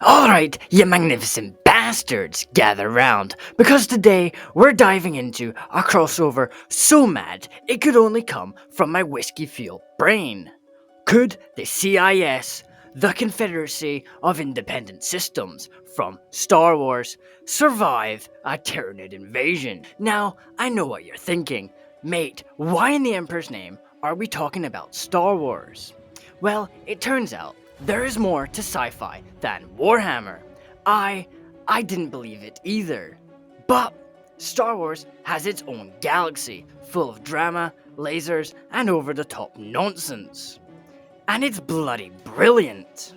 Alright, you magnificent bastards, gather round, because today we're diving into a crossover so mad it could only come from my whiskey-fueled brain. Could the CIS, the Confederacy of Independent Systems from Star Wars, survive a Tyranid invasion? Now, I know what you're thinking. Mate, why in the Emperor's name are we talking about Star Wars? Well, it turns out there is more to sci-fi than Warhammer. I didn't believe it either. But Star Wars has its own galaxy, full of drama, lasers, and over-the-top nonsense. And it's bloody brilliant.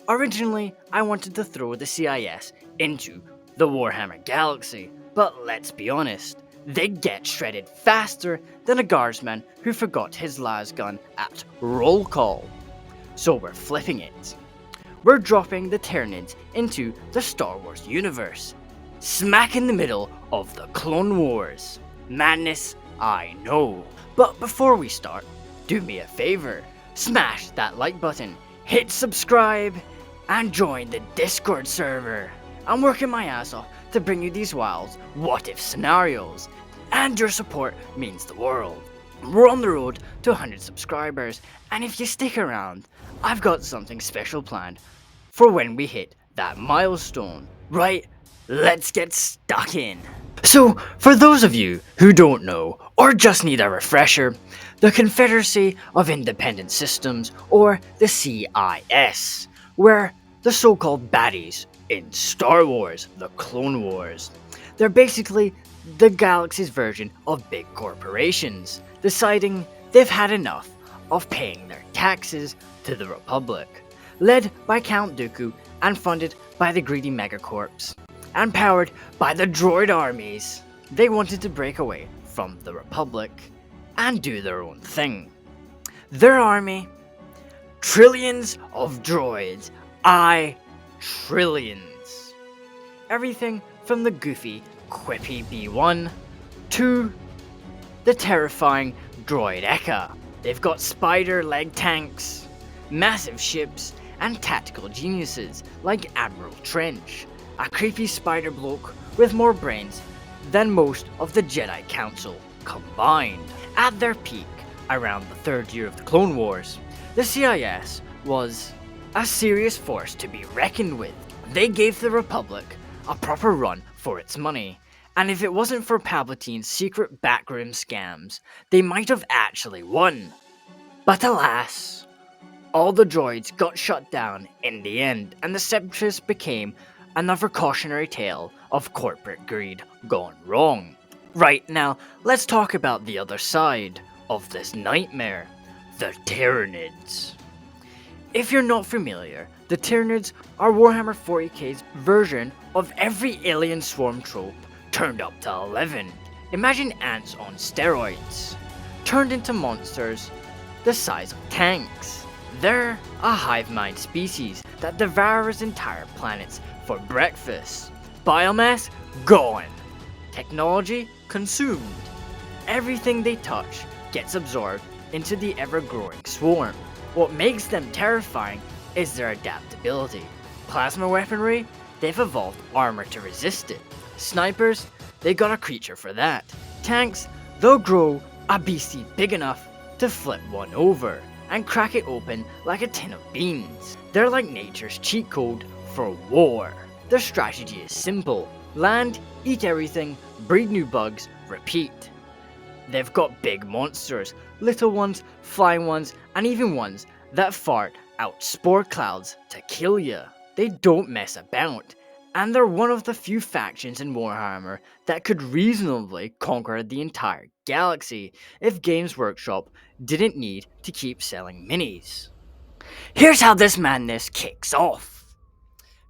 Originally, I wanted to throw the CIS into the Warhammer galaxy, but let's be honest, they get shredded faster than a guardsman who forgot his lasgun at roll call. So we're flipping it. We're dropping the Tyranids into the Star Wars universe, smack in the middle of the Clone Wars. Madness, I know. But before we start, do me a favor, smash that like button, hit subscribe, and join the Discord server. I'm working my ass off to bring you these wild what-if scenarios, and your support means the world. We're on the road to 100 subscribers, and if you stick around, I've got something special planned for when we hit that milestone. Right, let's get stuck in. So, for those of you who don't know, or just need a refresher, the Confederacy of Independent Systems, or the CIS, were the so-called baddies in Star Wars, the Clone Wars. They're basically the galaxy's version of big corporations, deciding they've had enough of paying their taxes to the Republic. Led by Count Dooku and funded by the greedy megacorps, and powered by the droid armies, they wanted to break away from the Republic and do their own thing. Their army? Trillions of droids. Trillions. Everything from the goofy, quippy B1 to the terrifying droid Eka. They've got spider leg tanks, massive ships, and tactical geniuses like Admiral Trench, a creepy spider bloke with more brains than most of the Jedi Council combined. At their peak, around the third year of the Clone Wars, the CIS was a serious force to be reckoned with. They gave the Republic a proper run for its money, and if it wasn't for Palpatine's secret backroom scams, they might have actually won. But alas, all the droids got shut down in the end, and the Separatists became another cautionary tale of corporate greed gone wrong. Right, now, let's talk about the other side of this nightmare, the Tyranids. If you're not familiar, the Tyranids are Warhammer 40k's version of every alien swarm trope turned up to 11. Imagine ants on steroids, turned into monsters the size of tanks. They're a hive mind species that devours entire planets for breakfast. Biomass? Gone. Technology? Consumed. Everything they touch gets absorbed into the ever-growing swarm. What makes them terrifying is their adaptability. Plasma weaponry? They've evolved armor to resist it. Snipers? They got a creature for that. Tanks? They'll grow a beastie big enough to flip one over and crack it open like a tin of beans. They're like nature's cheat code for war. Their strategy is simple. Land, eat everything, breed new bugs, repeat. They've got big monsters, little ones, flying ones, and even ones that fart out spore clouds to kill ya. They don't mess about, and they're one of the few factions in Warhammer that could reasonably conquer the entire galaxy if Games Workshop didn't need to keep selling minis. Here's how this madness kicks off.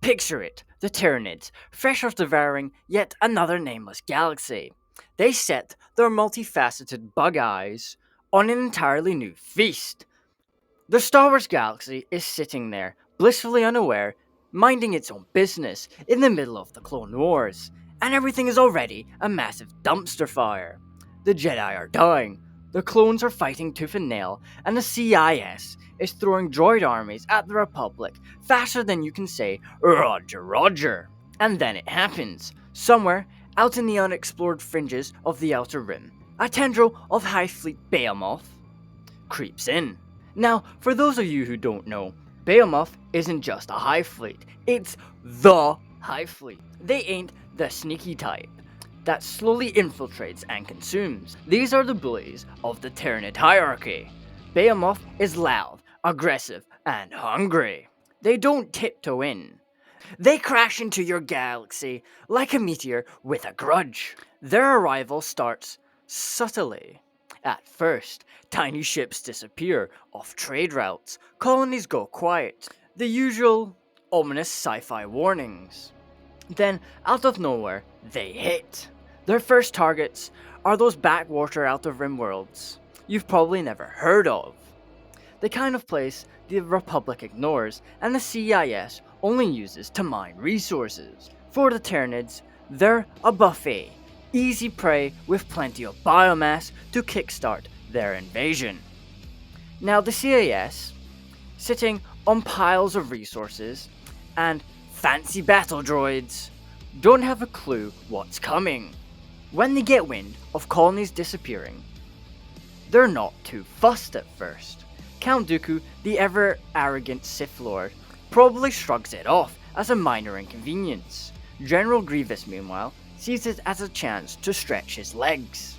Picture it, the Tyranids, fresh off devouring yet another nameless galaxy. They set their multifaceted bug eyes on an entirely new feast. The Star Wars galaxy is sitting there, blissfully unaware, minding its own business in the middle of the Clone Wars, and everything is already a massive dumpster fire. The Jedi are dying, The clones are fighting tooth and nail, and the CIS is throwing droid armies at the Republic faster than you can say, Roger, Roger. And then it happens. Somewhere out in the unexplored fringes of the Outer Rim, a tendril of Hive Fleet Behemoth creeps in. Now, for those of you who don't know, Behemoth isn't just a Hive Fleet, it's the Hive Fleet. They ain't the sneaky type that slowly infiltrates and consumes. These are the bullies of the Tyranid hierarchy. Behemoth is loud, aggressive, and hungry. They don't tiptoe in. They crash into your galaxy like a meteor with a grudge. Their arrival starts subtly. At first, tiny ships disappear off trade routes, colonies go quiet, the usual ominous sci-fi warnings. Then, out of nowhere, they hit. Their first targets are those backwater Outer Rim worlds you've probably never heard of. The kind of place the Republic ignores and the CIS only uses to mine resources. For the Tyranids, they're a buffet, easy prey with plenty of biomass to kickstart their invasion. Now the CIS, sitting on piles of resources and fancy battle droids, don't have a clue what's coming. When they get wind of colonies disappearing, they're not too fussed at first. Count Dooku, the ever-arrogant Sith Lord, probably shrugs it off as a minor inconvenience. General Grievous, meanwhile, sees it as a chance to stretch his legs,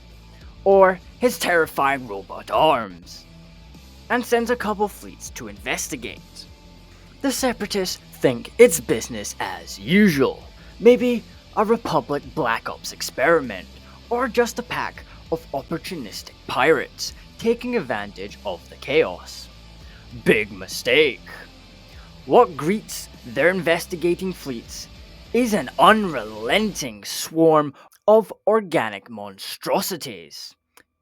or his terrifying robot arms, and sends a couple fleets to investigate. The Separatists think it's business as usual, maybe a Republic Black Ops experiment, or just a pack of opportunistic pirates taking advantage of the chaos. Big mistake. What greets their investigating fleets is an unrelenting swarm of organic monstrosities.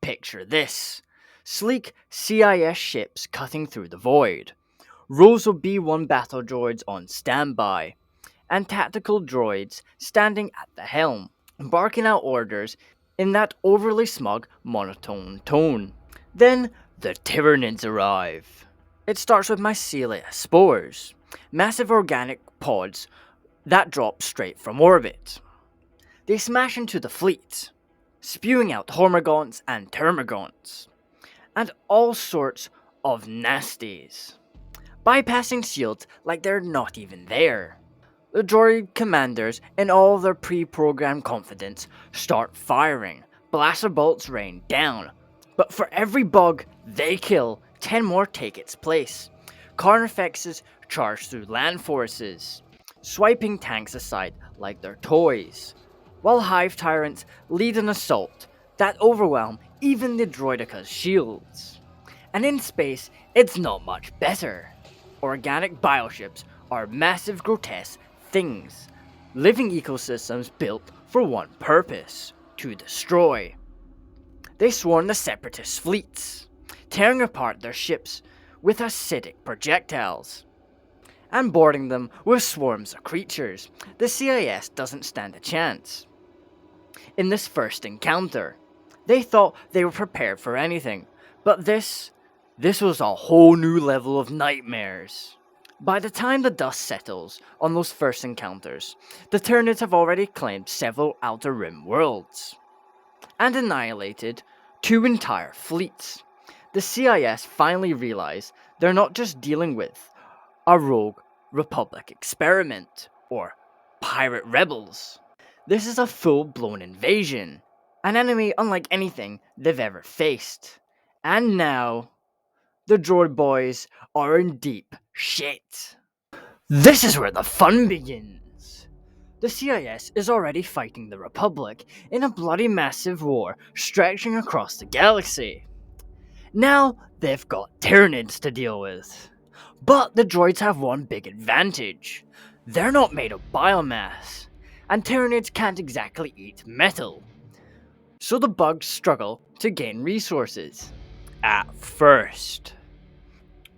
Picture this: sleek CIS ships cutting through the void, rows of B-1 battle droids on standby, and tactical droids standing at the helm, barking out orders in that overly smug, monotone tone. Then the Tyranids arrive. It starts with mycelia spores, massive organic pods that drop straight from orbit. They smash into the fleet, spewing out hormagaunts and termagants, and all sorts of nasties, bypassing shields like they're not even there. The droid commanders, in all their pre-programmed confidence, start firing. Blaster bolts rain down, but for every bug they kill, 10 more take its place. Carnifexes charge through land forces, swiping tanks aside like they're toys, while Hive Tyrants lead an assault that overwhelm even the Droidica's shields. And in space, it's not much better. Organic bioships are massive, grotesque things, living ecosystems built for one purpose: to destroy. They swarm the Separatist fleets, tearing apart their ships with acidic projectiles, and boarding them with swarms of creatures. The CIS doesn't stand a chance. In this first encounter, they thought they were prepared for anything, but this was a whole new level of nightmares. By the time the dust settles on those first encounters, the Tyranids have already claimed several Outer Rim worlds, and annihilated 2 entire fleets. The CIS finally realize they're not just dealing with a rogue Republic experiment, or pirate rebels. This is a full-blown invasion, an enemy unlike anything they've ever faced. And now, the droid boys are in deep shit. This is where the fun begins. The CIS is already fighting the Republic in a bloody massive war stretching across the galaxy. Now they've got Tyranids to deal with. But the droids have one big advantage. They're not made of biomass, and Tyranids can't exactly eat metal. So the bugs struggle to gain resources. At first.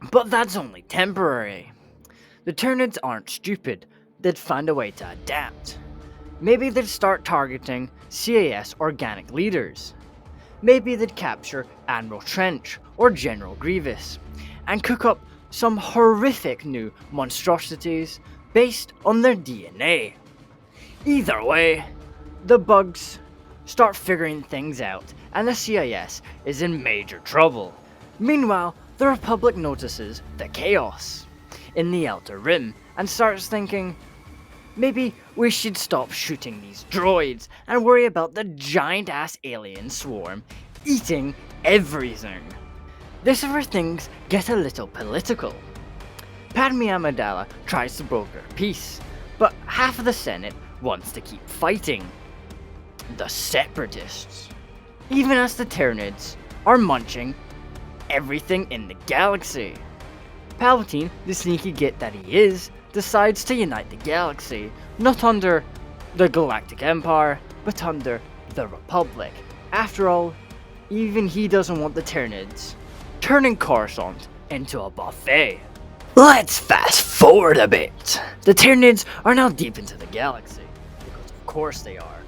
But that's only temporary. The Tyranids aren't stupid, they'd find a way to adapt. Maybe they'd start targeting CIS organic leaders. maybe they'd capture Admiral Trench or General Grievous, and cook up some horrific new monstrosities based on their DNA. Either way, the bugs start figuring things out, and the CIS is in major trouble. Meanwhile, the Republic notices the chaos in the Outer Rim and starts thinking, maybe we should stop shooting these droids and worry about the giant-ass alien swarm eating everything. This is where things get a little political. Padme Amidala tries to broker peace, but half of the Senate wants to keep fighting. The Separatists. Even as the Tyranids are munching everything in the galaxy. Palpatine, the sneaky git that he is, decides to unite the galaxy, not under the Galactic Empire, but under the Republic. After all, even he doesn't want the Tyranids turning Coruscant into a buffet. Let's fast forward a bit. The Tyranids are now deep into the galaxy, because of course they are,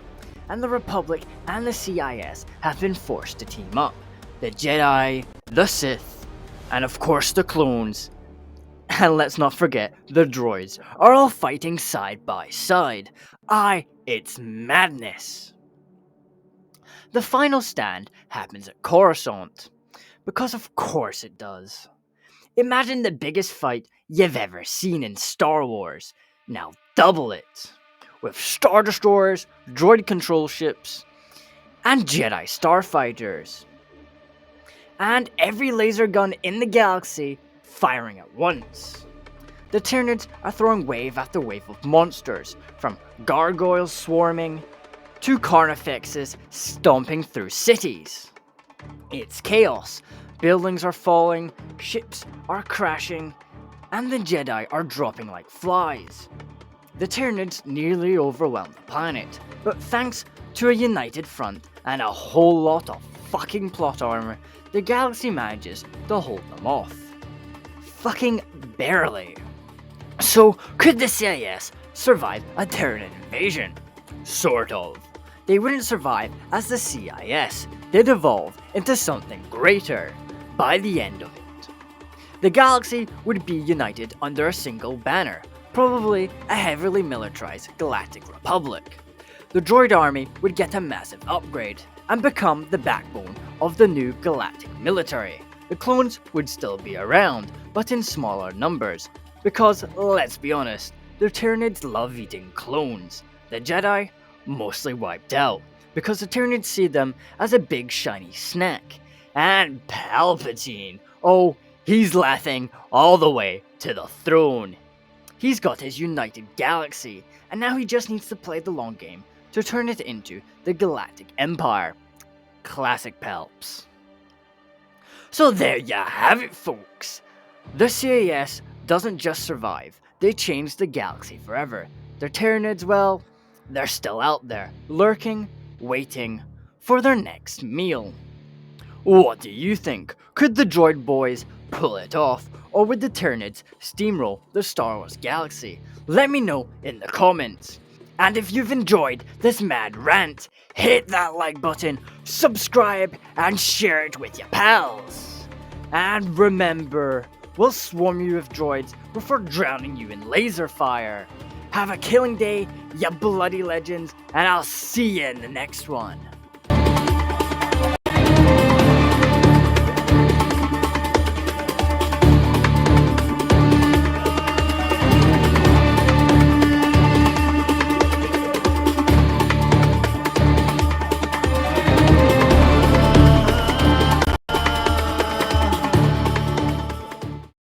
and the Republic and the CIS have been forced to team up. The Jedi, the Sith, and of course the clones, and let's not forget the droids, are all fighting side by side. It's madness. The final stand happens at Coruscant, because of course it does. Imagine the biggest fight you've ever seen in Star Wars. Now double it, with Star Destroyers, droid control ships, and Jedi starfighters. And every laser gun in the galaxy firing at once. The Tyranids are throwing wave after wave of monsters, from gargoyles swarming to carnifexes stomping through cities. It's chaos. Buildings are falling, ships are crashing, and the Jedi are dropping like flies. The Tyranids nearly overwhelm the planet, but thanks to a united front and a whole lot of fucking plot armor, the galaxy manages to hold them off. Fucking barely. So, could the CIS survive a Tyranid invasion? Sort of. They wouldn't survive as the CIS, they'd evolve into something greater by the end of it. The galaxy would be united under a single banner, probably a heavily militarized Galactic Republic. The droid army would get a massive upgrade and become the backbone of the new galactic military. The clones would still be around, but in smaller numbers, because, let's be honest, the Tyranids love eating clones. The Jedi, mostly wiped out, because the Tyranids see them as a big shiny snack. And Palpatine, oh, he's laughing all the way to the throne. He's got his united galaxy, and now he just needs to play the long game to turn it into the Galactic Empire. Classic Palps. So there you have it, folks. The CIS doesn't just survive, they change the galaxy forever. The Tyranids, well, they're still out there, lurking, waiting for their next meal. What do you think? Could the droid boys pull it off, or would the Tyranids steamroll the Star Wars galaxy? Let me know in the comments. And if you've enjoyed this mad rant, hit that like button, subscribe, and share it with your pals. And remember, we'll swarm you with droids before drowning you in laser fire. Have a killing day, you bloody legends, and I'll see you in the next one.